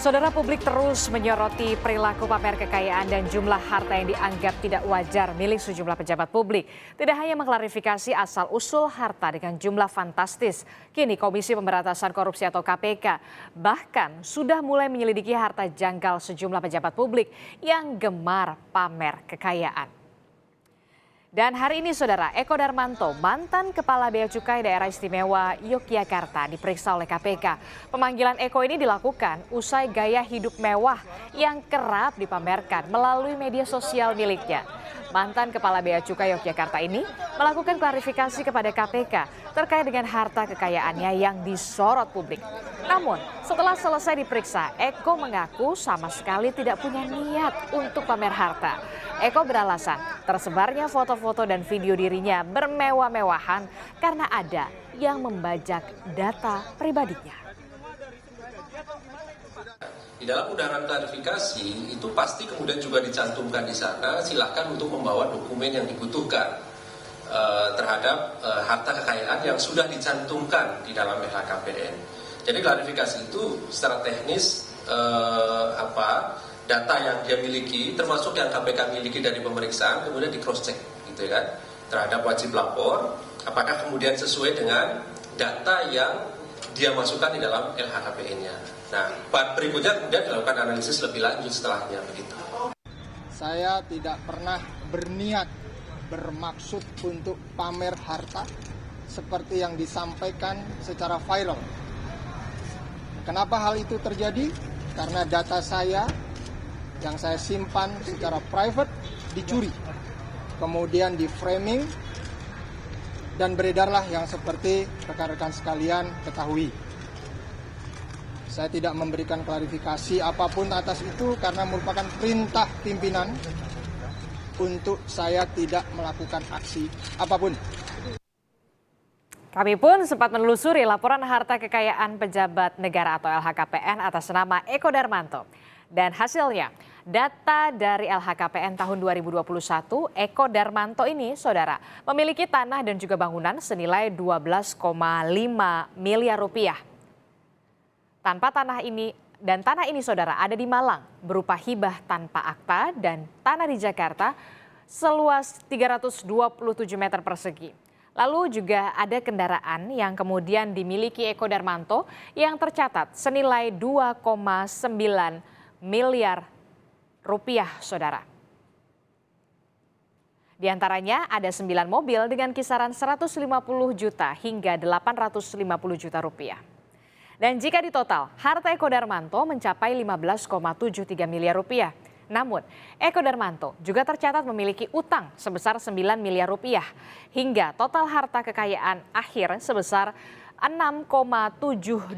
Saudara, publik terus menyoroti perilaku pamer kekayaan dan jumlah harta yang dianggap tidak wajar milik sejumlah pejabat publik. Tidak hanya mengklarifikasi asal-usul harta dengan jumlah fantastis, kini Komisi Pemberantasan Korupsi atau KPK bahkan sudah mulai menyelidiki harta janggal sejumlah pejabat publik yang gemar pamer kekayaan. Dan hari ini saudara, Eko Darmanto, mantan Kepala Bea Cukai Daerah Istimewa Yogyakarta diperiksa oleh KPK. Pemanggilan Eko ini dilakukan usai gaya hidup mewah yang kerap dipamerkan melalui media sosial miliknya. Mantan Kepala Bea Cukai Yogyakarta ini melakukan klarifikasi kepada KPK terkait dengan harta kekayaannya yang disorot publik. Namun setelah selesai diperiksa, Eko mengaku sama sekali tidak punya niat untuk pamer harta. Eko beralasan tersebarnya foto-foto dan video dirinya bermewah-mewahan karena ada yang membajak data pribadinya. Di dalam undangan klarifikasi itu pasti kemudian juga dicantumkan di sana, silakan untuk membawa dokumen yang dibutuhkan terhadap harta kekayaan yang sudah dicantumkan di dalam LHKPN. Jadi klarifikasi itu secara teknis data yang dia miliki, termasuk yang KPK miliki dari pemeriksaan, kemudian di cross check, gitu kan, terhadap wajib lapor, apakah kemudian sesuai dengan data yang dia masukkan di dalam LHKPN-nya. Nah, berikutnya kemudian dilakukan analisis lebih lanjut setelahnya, begitu. Saya tidak pernah berniat bermaksud untuk pamer harta seperti yang disampaikan secara viral. Kenapa hal itu terjadi? Karena data saya yang saya simpan secara private dicuri, kemudian di framing, dan beredarlah yang seperti rekan-rekan sekalian ketahui. Saya tidak memberikan klarifikasi apapun atas itu karena merupakan perintah pimpinan untuk saya tidak melakukan aksi apapun. Kami pun sempat menelusuri laporan harta kekayaan pejabat negara atau LHKPN atas nama Eko Darmanto. Dan hasilnya, data dari LHKPN tahun 2021, Eko Darmanto ini, saudara, memiliki tanah dan juga bangunan senilai 12,5 miliar rupiah. Tanah ini, saudara, ada di Malang, berupa hibah tanpa akta, dan tanah di Jakarta seluas 327 meter persegi. Lalu juga ada kendaraan yang kemudian dimiliki Eko Darmanto yang tercatat senilai 2,9 miliar rupiah, saudara. Di antaranya ada 9 mobil dengan kisaran 150 juta hingga 850 juta rupiah. Dan jika ditotal, harta Eko Darmanto mencapai 15,73 miliar rupiah. Namun, Eko Darmanto juga tercatat memiliki utang sebesar 9 miliar rupiah hingga total harta kekayaan akhir sebesar 6,72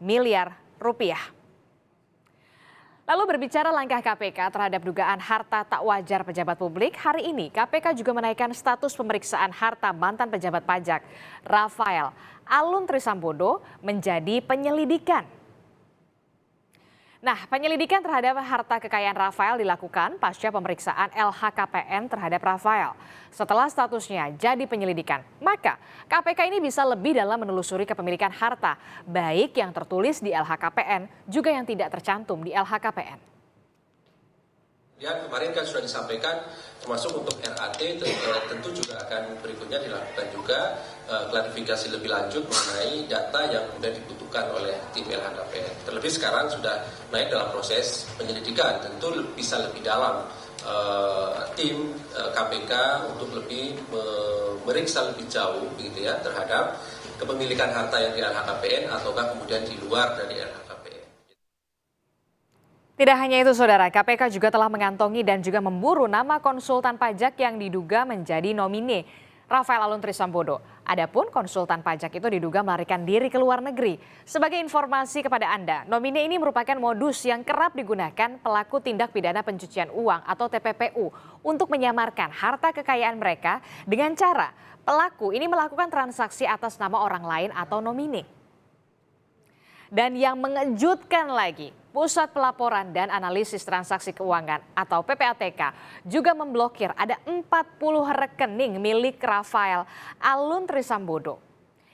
miliar rupiah. Lalu berbicara langkah KPK terhadap dugaan harta tak wajar pejabat publik, hari ini KPK juga menaikkan status pemeriksaan harta mantan pejabat pajak Rafael Alun Trisambodo menjadi penyelidikan. Nah, penyelidikan terhadap harta kekayaan Rafael dilakukan pasca pemeriksaan LHKPN terhadap Rafael. Setelah statusnya jadi penyelidikan, maka KPK ini bisa lebih dalam menelusuri kepemilikan harta, baik yang tertulis di LHKPN juga yang tidak tercantum di LHKPN. Ya, kemarin kan sudah disampaikan, termasuk untuk RAT tentu juga akan berikutnya dilakukan juga klarifikasi lebih lanjut mengenai data yang kemudian dibutuhkan oleh tim LHKPN. Terlebih sekarang sudah naik dalam proses penyelidikan, tentu bisa lebih dalam tim KPK untuk lebih memeriksa lebih jauh gitu ya terhadap kepemilikan harta yang di LHKPN ataukah kemudian di luar dari LHKPN. Tidak hanya itu, saudara, KPK juga telah mengantongi dan juga memburu nama konsultan pajak yang diduga menjadi nomine Rafael Alun Trisambodo. Adapun konsultan pajak itu diduga melarikan diri ke luar negeri. Sebagai informasi kepada Anda, nomine ini merupakan modus yang kerap digunakan pelaku tindak pidana pencucian uang atau TPPU untuk menyamarkan harta kekayaan mereka dengan cara pelaku ini melakukan transaksi atas nama orang lain atau nomine. Dan yang mengejutkan lagi, Pusat Pelaporan dan Analisis Transaksi Keuangan atau PPATK juga memblokir ada 40 rekening milik Rafael Alun Trisambodo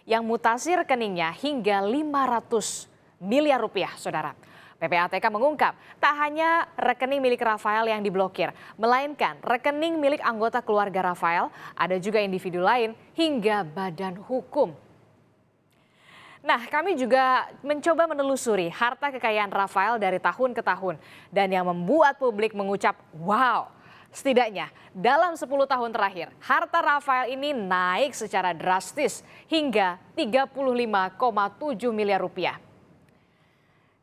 yang mutasi rekeningnya hingga 500 miliar rupiah, saudara. PPATK mengungkap tak hanya rekening milik Rafael yang diblokir, melainkan rekening milik anggota keluarga Rafael, ada juga individu lain hingga badan hukum. Nah, kami juga mencoba menelusuri harta kekayaan Rafael dari tahun ke tahun dan yang membuat publik mengucap wow. Setidaknya dalam 10 tahun terakhir, harta Rafael ini naik secara drastis hingga 35,7 miliar rupiah.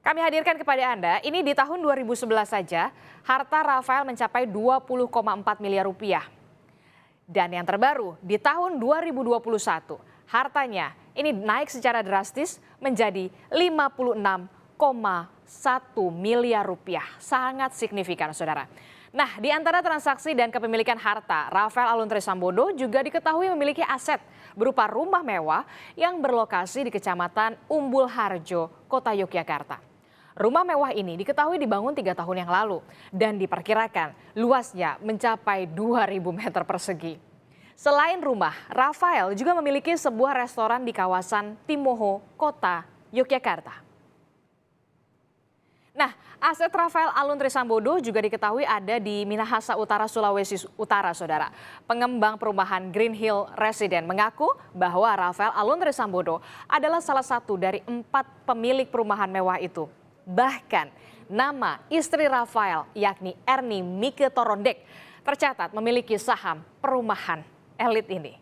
Kami hadirkan kepada Anda, ini di tahun 2011 saja, harta Rafael mencapai 20,4 miliar rupiah. Dan yang terbaru, di tahun 2021, hartanya ini naik secara drastis menjadi 56,1 miliar rupiah. Sangat signifikan, saudara. Nah, di antara transaksi dan kepemilikan harta, Rafael Aluntri Sambodo juga diketahui memiliki aset berupa rumah mewah yang berlokasi di Kecamatan Umbul Harjo, Kota Yogyakarta. Rumah mewah ini diketahui dibangun 3 tahun yang lalu dan diperkirakan luasnya mencapai 2.000 meter persegi. Selain rumah, Rafael juga memiliki sebuah restoran di kawasan Timoho, Kota Yogyakarta. Nah, aset Rafael Aluntri Sambodo juga diketahui ada di Minahasa Utara, Sulawesi Utara, saudara. Pengembang perumahan Green Hill Resident mengaku bahwa Rafael Aluntri Sambodo adalah salah satu dari 4 pemilik perumahan mewah itu. Bahkan nama istri Rafael yakni Erni Mike Torondek tercatat memiliki saham perumahan elit ini.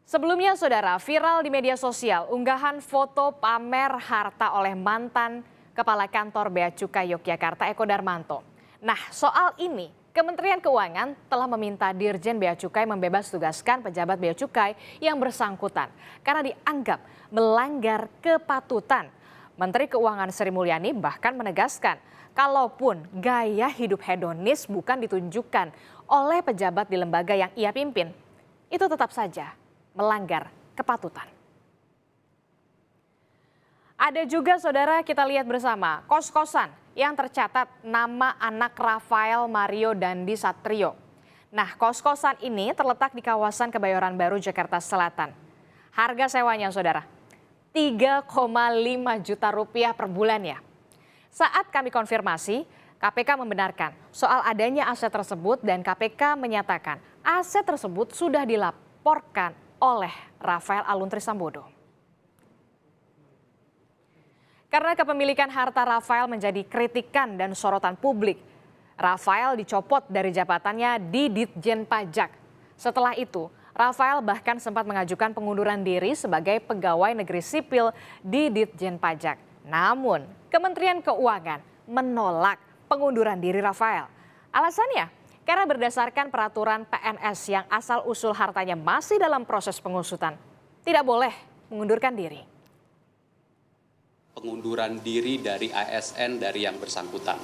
Sebelumnya saudara, viral di media sosial unggahan foto pamer harta oleh mantan Kepala Kantor Bea Cukai Yogyakarta Eko Darmanto. Nah, soal ini Kementerian Keuangan telah meminta Dirjen Bea Cukai membebas tugaskan pejabat Bea Cukai yang bersangkutan karena dianggap melanggar kepatutan. Menteri Keuangan Sri Mulyani bahkan menegaskan kalaupun gaya hidup hedonis bukan ditunjukkan oleh pejabat di lembaga yang ia pimpin, itu tetap saja melanggar kepatutan. Ada juga saudara, kita lihat bersama kos-kosan yang tercatat nama anak Rafael Mario Dandi Satrio. Nah, kos-kosan ini terletak di kawasan Kebayoran Baru, Jakarta Selatan. Harga sewanya saudara, 3,5 juta rupiah per bulan ya. Saat kami konfirmasi, KPK membenarkan soal adanya aset tersebut dan KPK menyatakan aset tersebut sudah dilaporkan oleh Rafael Aluntri Sambodo. Karena kepemilikan harta Rafael menjadi kritikan dan sorotan publik, Rafael dicopot dari jabatannya di Ditjen Pajak. Setelah itu, Rafael bahkan sempat mengajukan pengunduran diri sebagai pegawai negeri sipil di Ditjen Pajak. Namun, Kementerian Keuangan menolak pengunduran diri Rafael. Alasannya, karena berdasarkan peraturan PNS yang asal-usul hartanya masih dalam proses pengusutan, tidak boleh mengundurkan diri. Pengunduran diri dari ASN dari yang bersangkutan.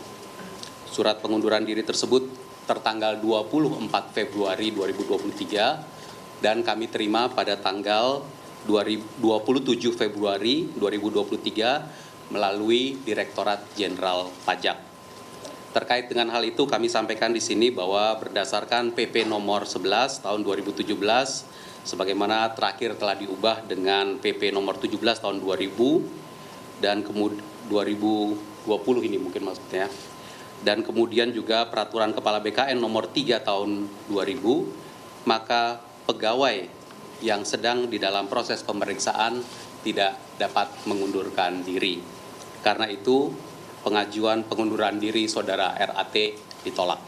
Surat pengunduran diri tersebut tertanggal 24 Februari 2023 dan kami terima pada tanggal 27 Februari 2023 melalui Direktorat Jenderal Pajak. Terkait dengan hal itu kami sampaikan di sini bahwa berdasarkan PP nomor 11 tahun 2017 sebagaimana terakhir telah diubah dengan PP nomor 17 tahun 2000 dan kemudian 2020 ini mungkin maksudnya. Dan kemudian juga peraturan Kepala BKN nomor 3 tahun 2000, maka pegawai yang sedang di dalam proses pemeriksaan tidak dapat mengundurkan diri. Karena itu pengajuan pengunduran diri saudara RAT ditolak.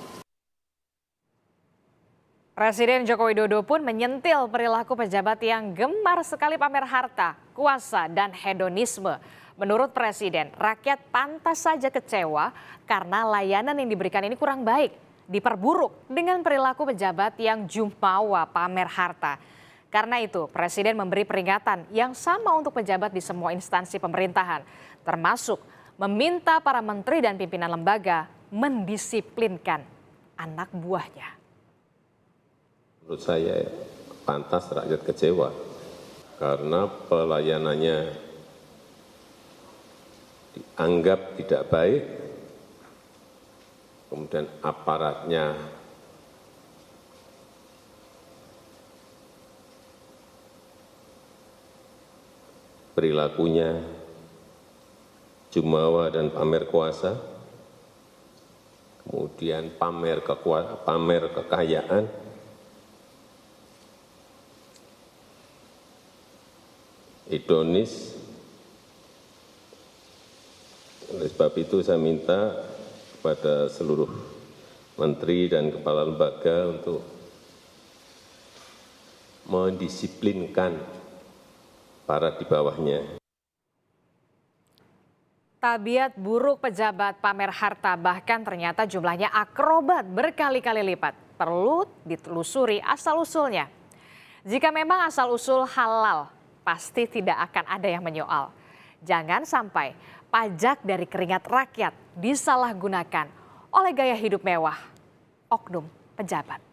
Presiden Joko Widodo pun menyentil perilaku pejabat yang gemar sekali pamer harta, kuasa, dan hedonisme. Menurut Presiden, rakyat pantas saja kecewa karena layanan yang diberikan ini kurang baik, diperburuk dengan perilaku pejabat yang jumawa pamer harta. Karena itu, Presiden memberi peringatan yang sama untuk pejabat di semua instansi pemerintahan, termasuk meminta para menteri dan pimpinan lembaga mendisiplinkan anak buahnya. Menurut saya pantas rakyat kecewa karena pelayanannya dianggap tidak baik, kemudian aparatnya perilakunya jumawa dan pamer kuasa, kemudian pamer kekayaan, hedonis. Oleh sebab itu saya minta kepada seluruh menteri dan kepala lembaga untuk mendisiplinkan para di bawahnya. Tabiat buruk pejabat pamer harta bahkan ternyata jumlahnya akrobat berkali-kali lipat. Perlu ditelusuri asal-usulnya. Jika memang asal-usul halal, pasti tidak akan ada yang menyoal. Jangan sampai pajak dari keringat rakyat disalahgunakan oleh gaya hidup mewah oknum pejabat.